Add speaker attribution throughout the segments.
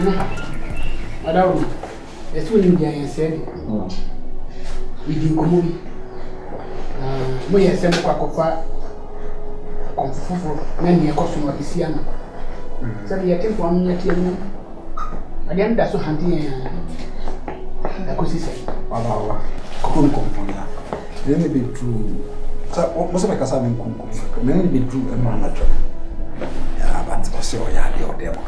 Speaker 1: Madam, as soon as I said, we didn't come. We are sent Quacofa on Fufu, many a costume of the Siena. So you take 1 minute. Again, that's what hunting. I could say, Baba, Kunkum. Then it be true. Most of my Casamin Kunkum, many be true and manager. But so, yeah, your demo.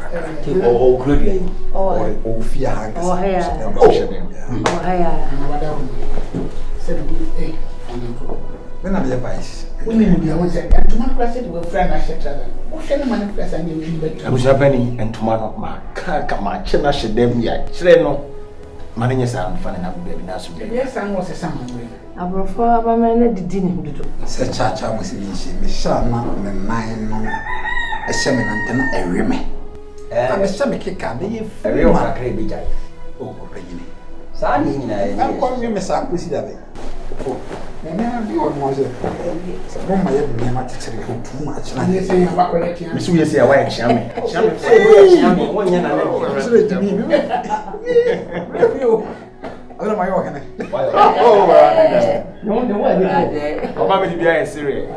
Speaker 1: Oh, Claudia, oh, fear, oh, when I'm the vice, women will be a one second, and tomorrow I said, we'll friend I said, what shall the manifest and you will be? I was happening, and tomorrow, my car, come on, I should them yet. Treno, Marina sound funny enough, baby. Yes, I was a son. I prefer a man that didn't do such a charm was in she, Miss Sharma, and 9 a shaman antenna, a remy. I'm a shabby kicker, be a real crazy guy. Oh, Regina. Sandy, I'm calling Miss Aquisi. Oh, and you almost from my head, my too much. And you say, Miss, we say, why, Shammy? Shammy, 1 year and I don't know my organ. Oh, no, Papa, be a serious.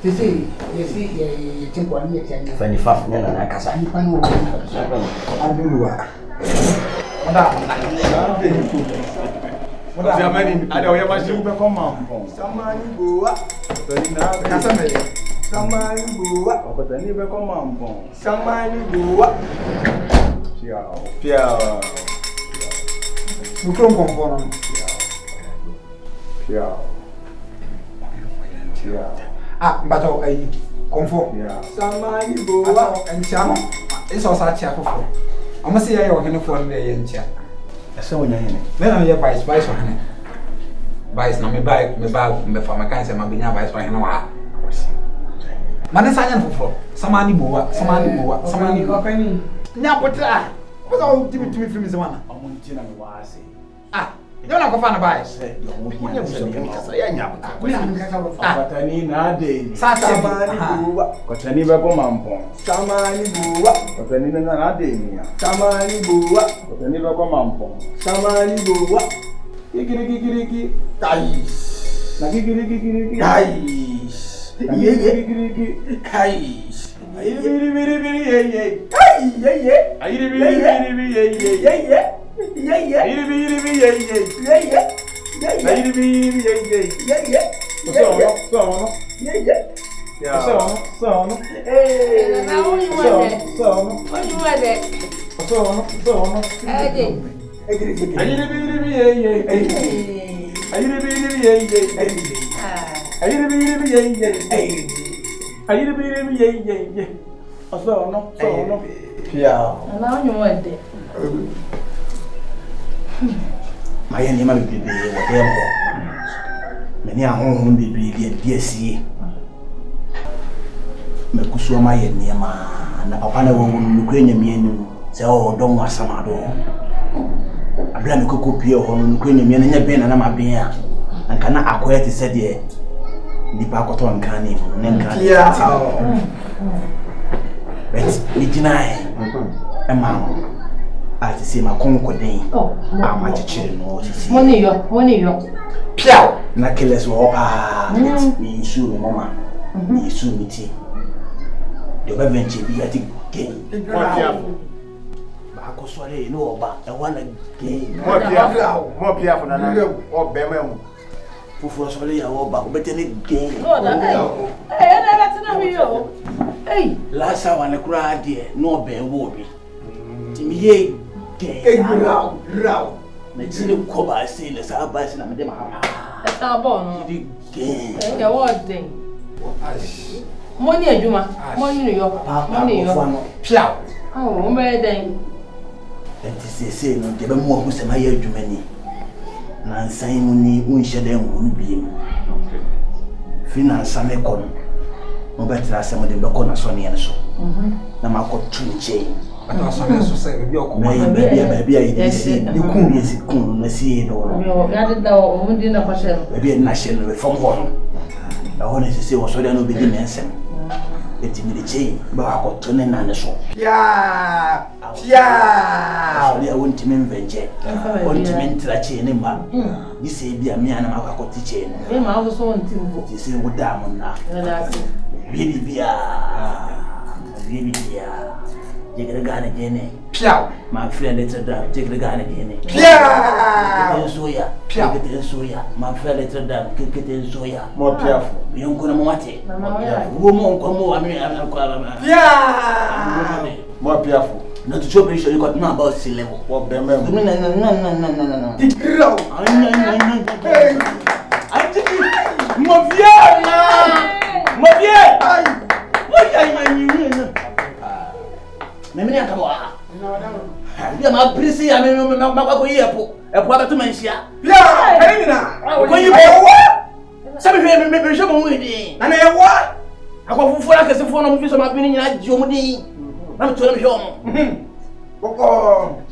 Speaker 1: You see, you think 1 year can 25 million. I I don't have my come on. Somebody go up. Somebody go up. But I never come on. Somebody go up. Pierre. You come on. Pierre. Ah, but I comfort. Somebody go up and channel. It's also a chapel. I must say, I work for the young chap. So then I'm your vice for him. Vice, no, me buy before my cancer, my being vice for him. Manassan for somebody boa, somebody go penny. Now, what all give it to me from his one? Ah, you're not going to find a vice. my name will be whatever. Many are home will be DSC. Mekusuma Yama, and upon a woman, Ukrainian, say, oh, don't want some at all. I blame Coco Pio on Ukrainian and Ben and I'm being, and cannot acquire to say, dear, the Pacoton canny, and but we deny a man. I see my concording. Oh, I'm at children. Money, Piao, Nakiles or me, sue, Mamma, me, sue me tea. The venture be at the game. Baco Soleil, no, but I want a game. More Piaf than I know, or Bemel. For Soleil, or better game. Oh, hey, last hour and a cry, dear, no bear will be. Timmy. Row. Let's see Coba say the Sabbath and them. That's our bone. What thing? Money, Juma. Money, your money, plow. Oh, where then? That is a say, no, give them more who's a my Germany. Nan Simony, Unshed them will be. Finance some econ. No better some of the Bacona Sonny and so. Namako Trinche. But I was say, maybe I see you couldn't be a coon, a sea or dinner for maybe a national reform one. I wanted to say, was so there no beginning.
Speaker 2: Intimidate, but I got to none so.
Speaker 1: Yeah.
Speaker 2: I want to venture. Want to mental a chain in man. You say, be a man, I got to chain. I was on to say, what diamond now. Really, be take the gun again.
Speaker 1: Piao,
Speaker 2: my friend, it's a dam. Take the gun again.
Speaker 1: Piao,
Speaker 2: Soya,
Speaker 1: Piao,
Speaker 2: get in soya. My friend, it's a dam. Get in soya.
Speaker 1: more piaful.
Speaker 2: You don't go to Mate. Woman, come on. I'm
Speaker 1: more piaful.
Speaker 2: Not to show you got no about sea level.
Speaker 1: What the
Speaker 2: man? No. I think Mamma, come on. Yeah, my pretty, I mean, my airport, a product to Mansia. Yeah, when you some of them may be shown with me. And I what? I go for like a phone of my opinion like Jomini. I'm to them home.
Speaker 3: Boko,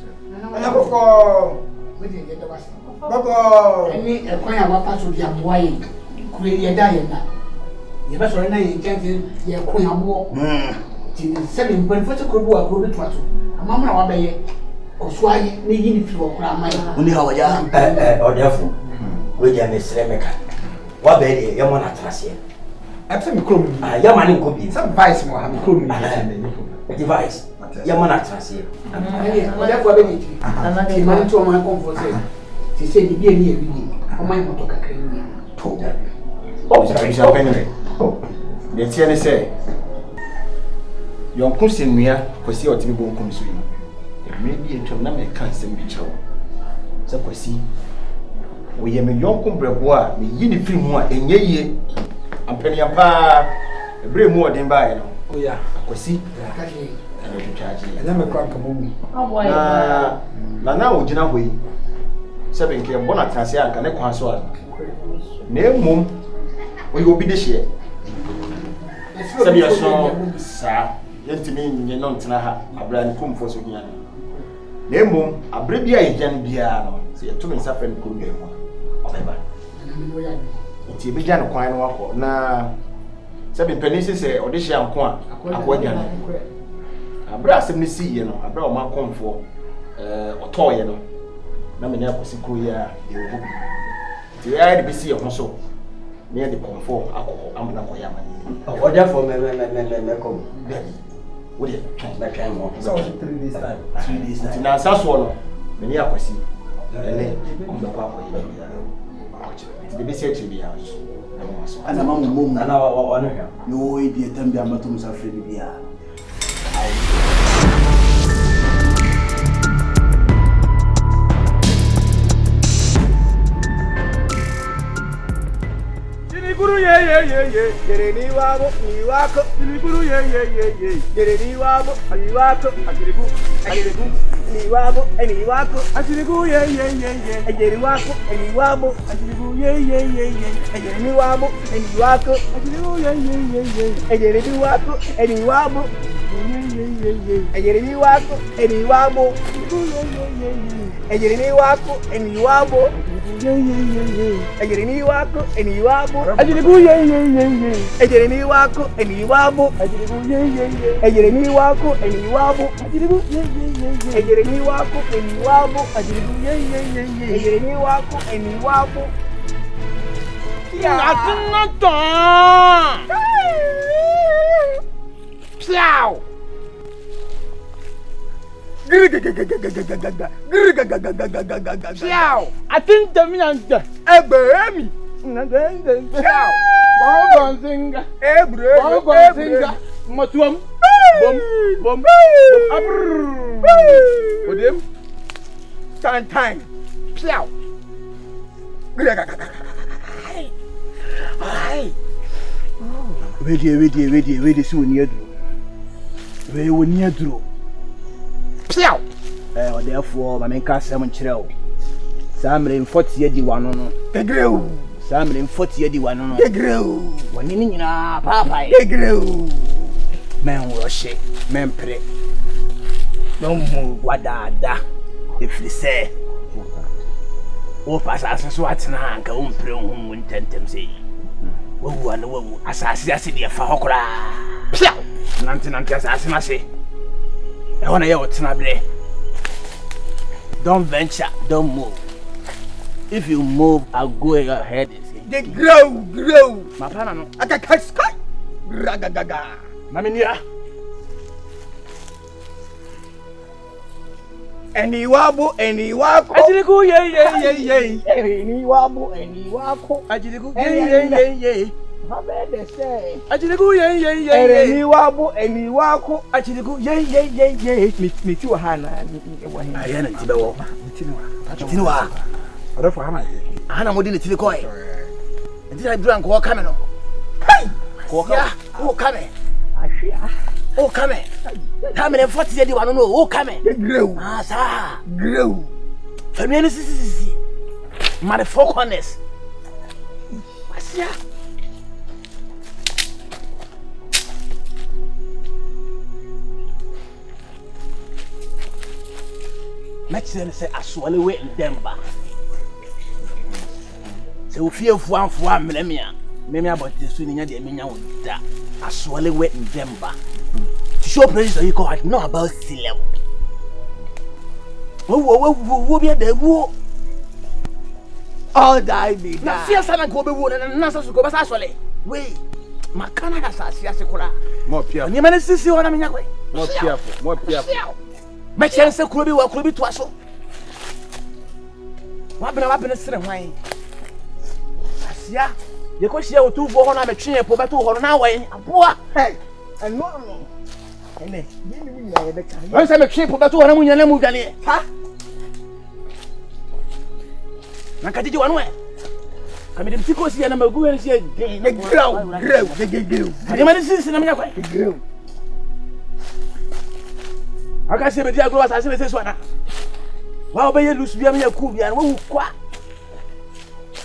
Speaker 3: any a coin of part of your boy, create a diana. You must run a your queen of war. 7 point 40 crore a crore to us. A mamma of a or swine, needing if you were crying.
Speaker 2: Only how I am, or therefore, we are Miss Rebecca. What baby, your man at us here?
Speaker 1: Absolutely,
Speaker 2: your money could be
Speaker 1: some vice more. I'm cool.
Speaker 2: Device, your man at us here.
Speaker 3: Whatever I need, and I came to my comfort. She said, be near me. Oh, my motor can
Speaker 1: Oh, anyway. Let's hear me say. Your cousin, we are for see what you won't consume. It may be a tournament cancer, Mitchell. So, see, we am a young combrebois, the uniform more, and ye, and penny a bar, a bray more than by. Oh, yeah, I see. And I'm a crack of movie. Oh, boy, now, Gina, we 7 came one at Tasia and a console. Name mum, we will be this year. Some years, sir. Yet to me, you know, Tanaha, a brand come for Sonia. Nemo, a bribia in Biano, say 2 minutes after could get one. However, it began a quine walk now. 7 pennies say, audition quan, a wagon. A brass and see, you know, a brown man come for or toy, you know. Namina was a queer, you will be. The air be see also near the comfort, I'm not for Yaman. Or therefore, me come. Would you make more? 3 days time. 3 days time. Now, Sassuolo, many are see. And then on the papa, the message in the house. And among the moon, and our honor. No idiot, and the amatums are free. Guru ye Gereni wabo niwako Guru ye Gereni wabo niwako Agiribu niwabo niwako Agiribu ye Agiri wako niwabo Agiribu ye Agiri wabo niwako Agiribu ye Agiri wako niwabo Agiri wako niwabo Agiri wako niwabo Agiri wako niwabo Ajiribu ye Ejireni wako eniwabo Ajiribu ye Ejireni wako eniwabo Ajiribu ye Ejireni wako eniwabo Ajiribu ye Ejireni wako eniwabo Atunata Piao Piao Atinta minanta Ebemi Piao Bonga Ebre Bonga Matuam Bom Odem Time Piao Ai Wait so near we will near through Piao therefore my main cast 7 chirel Samrin 40 years one no Tegreu Samrin 40 years one no Tegreu When you na papa Tegreu Men worship men pray No move wadada if they say O pass as so at na anka pray tentem say
Speaker 2: Wo ana wo asase ase de fa hokora. Pia. Nante asase na se. E wona ye wotena bre. Don't venture, don't move. If you move, I'll go your head.
Speaker 1: They grow.
Speaker 2: Mapana no.
Speaker 1: Akakaskai. Ragagaga.
Speaker 2: Maminia.
Speaker 1: Eniwabo.
Speaker 2: Ajiliku ye. Eniwako. Ajiliku ye.
Speaker 3: Mabede say.
Speaker 2: Ajiliku ye.
Speaker 3: Eniwako.
Speaker 2: Ajiliku ye.
Speaker 3: Miti wa hana.
Speaker 2: Ayana tibewo. Miti wa.
Speaker 1: Ora for hana ye.
Speaker 2: Hana modi le tili koi. Ndira bra nko kame no. Hey! Ko ka. O kame.
Speaker 3: Ashia.
Speaker 2: O kame. Tamene 40 di wano no o kame.
Speaker 1: Grow.
Speaker 2: Ah sa.
Speaker 1: Grow.
Speaker 2: Family si. Mare four corners. Asia. Majesty say aswale we ndemba. Se ofie fuanfo amlemia. Meme about so nya de menya woda. Aswale we ndemba. To show praise you God know about sea level. Wo be da wo.
Speaker 3: All die be
Speaker 2: Na
Speaker 3: die.
Speaker 2: fia sana ko be wo na so ko ba sa aswale. We makana ga sa sia se kura.
Speaker 1: More piafo.
Speaker 2: Ni mane sisi wona menya kwe.
Speaker 1: More piafo.
Speaker 2: Mechie se kuro bi to aso. Wa bena sere hwan. Asia, ye ko hia otuvo ho na metwe po beto ho na wan. Aboa.
Speaker 3: Hey. And no. Ene. Yini mu nya ye beka.
Speaker 2: Wan se metwe po beto ho na mu nya na mu dwane.
Speaker 3: Ha?
Speaker 2: Na kadiji wanu e. Kamede mtiko si ya na magu he si
Speaker 1: Grow.
Speaker 2: Ani mane sisi na menya kwa.
Speaker 1: Grow.
Speaker 2: Aka se be dia grow asase be se so na. Wa obe ye lusu bia me ku bia na wo kwa.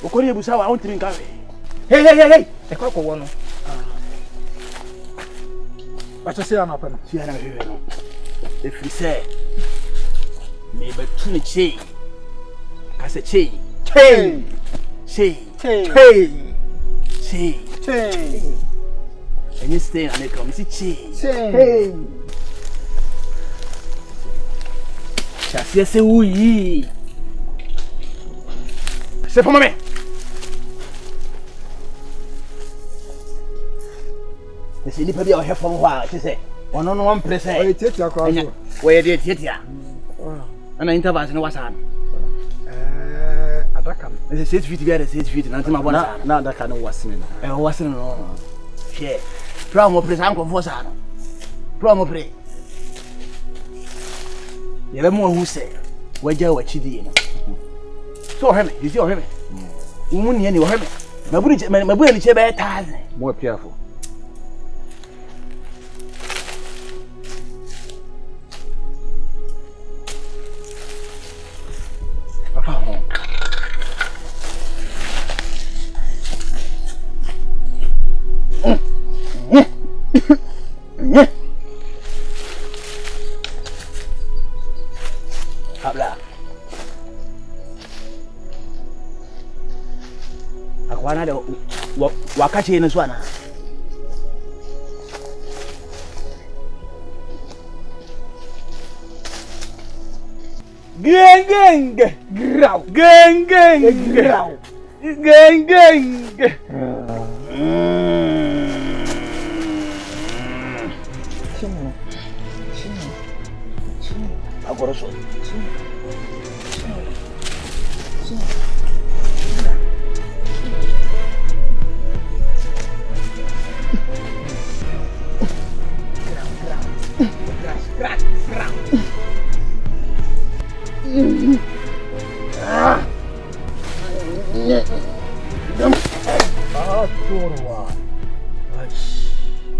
Speaker 2: Okori ebusa wa on tiri nka we.
Speaker 3: Hey. E kwa ko wono.
Speaker 1: Bacho se ana pena.
Speaker 2: Si ana we no. E free say. Me be tuni che. Ka se che.
Speaker 1: Hey.
Speaker 2: And you stay and they come see che.
Speaker 3: Hey.
Speaker 2: Chassia se uyi. Se for me. The city pay your hair from what she say. One on one place.
Speaker 1: Oye tietia kwa so.
Speaker 2: Where did it? And I interview in what's on.
Speaker 1: Adaka.
Speaker 2: It's 6 feet there, 6 feet. Nothing about
Speaker 1: Na adaka no wasine no.
Speaker 2: Wasn't no. Share. Promo press uncle for sana. Promo pray. You have more who say, where you were cheating. So, him, you see, him. Woman, you him. My boy, it's a bad time.
Speaker 1: More piafo.
Speaker 2: Habla. Akwana de wakache ne so ana. Geng grau. Geng grau. Geng. Agora só.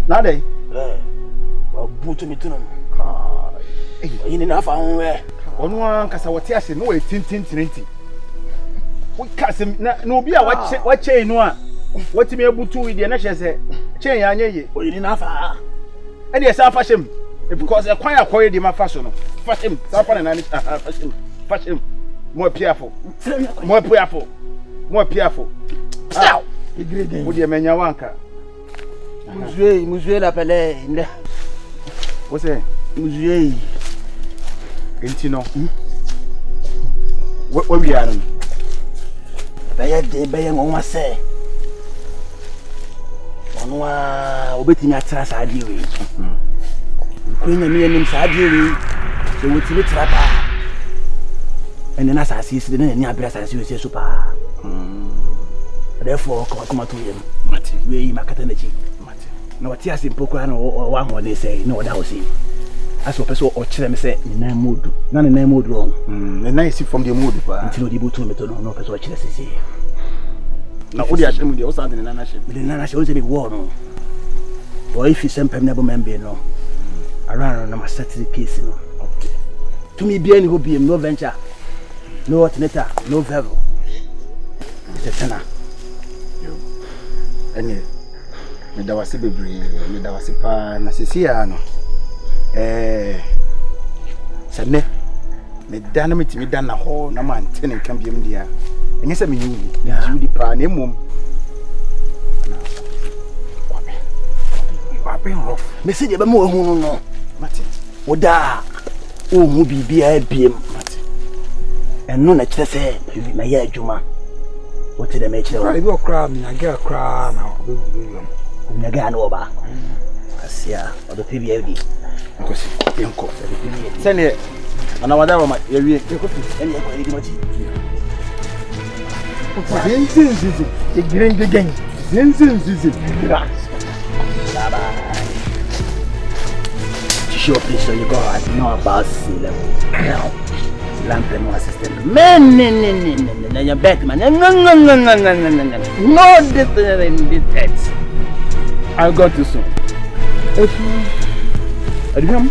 Speaker 1: Nade.
Speaker 2: Butu mitunu. Yini na fa honwe.
Speaker 1: Onu an kasa wote ase no we tintintinti. We kase na obi a wache no a watimi abutu wi de na hye chen ya anyeye.
Speaker 2: Yini na fa.
Speaker 1: Ene esa fa shem because e kwan akoye de ma fa so no. Fa shem, sa fa na fa shem. More piafo. More piafo. Stop. Igreja.
Speaker 2: Would you mean your wanka?
Speaker 3: Musue la pele inde.
Speaker 2: What's it?
Speaker 3: Musue.
Speaker 2: Intino. What we are?
Speaker 3: Beye ngoma se. Onwa obeti nya tra sa ade we. Kwenya mi anim sa ade we. So wotimi tra pa. Ene na sa asisi de na ni abira sa asisi so pa. Therefore come to him. Mati. We makata na chi. Mati. Na wati asimpo kwa na wa ho ne say no da ho say. Aso person o kire me say ni nan mood. Na ni nan mood wrong.
Speaker 2: The nice from the mood pa.
Speaker 3: Ntino di butu me to no person o kire say.
Speaker 2: Na odi ashemu de o sande na na she.
Speaker 3: Me na she o say me war no. Or if you send pem na bo member no. Around na ma settle case no.
Speaker 2: Okay.
Speaker 3: To me be any go be no venture. No alternator, no vevel. Tetana.
Speaker 2: Ene me da wase bebre me da wase pa na sesia no sane me da na metimi da na ho na ma ntene nkan biem dia enye se me yudi pa na emom na wabe rof
Speaker 3: me se de ba mo hu no
Speaker 2: mate
Speaker 3: oda o mu bibia biem
Speaker 2: mate
Speaker 3: eno na kire se na ya adwuma what did I make you?
Speaker 1: I go cry, I get a cry now.
Speaker 3: You get over. Asia, or the PVD.
Speaker 2: Because Yanko. Send it. And I wonder what you any much.
Speaker 1: The green again.
Speaker 3: Sure, please, so you go out know about sea level. Now, lamp and assistant. Man, your bet, man. No different in this head.
Speaker 2: I got you soon. Are you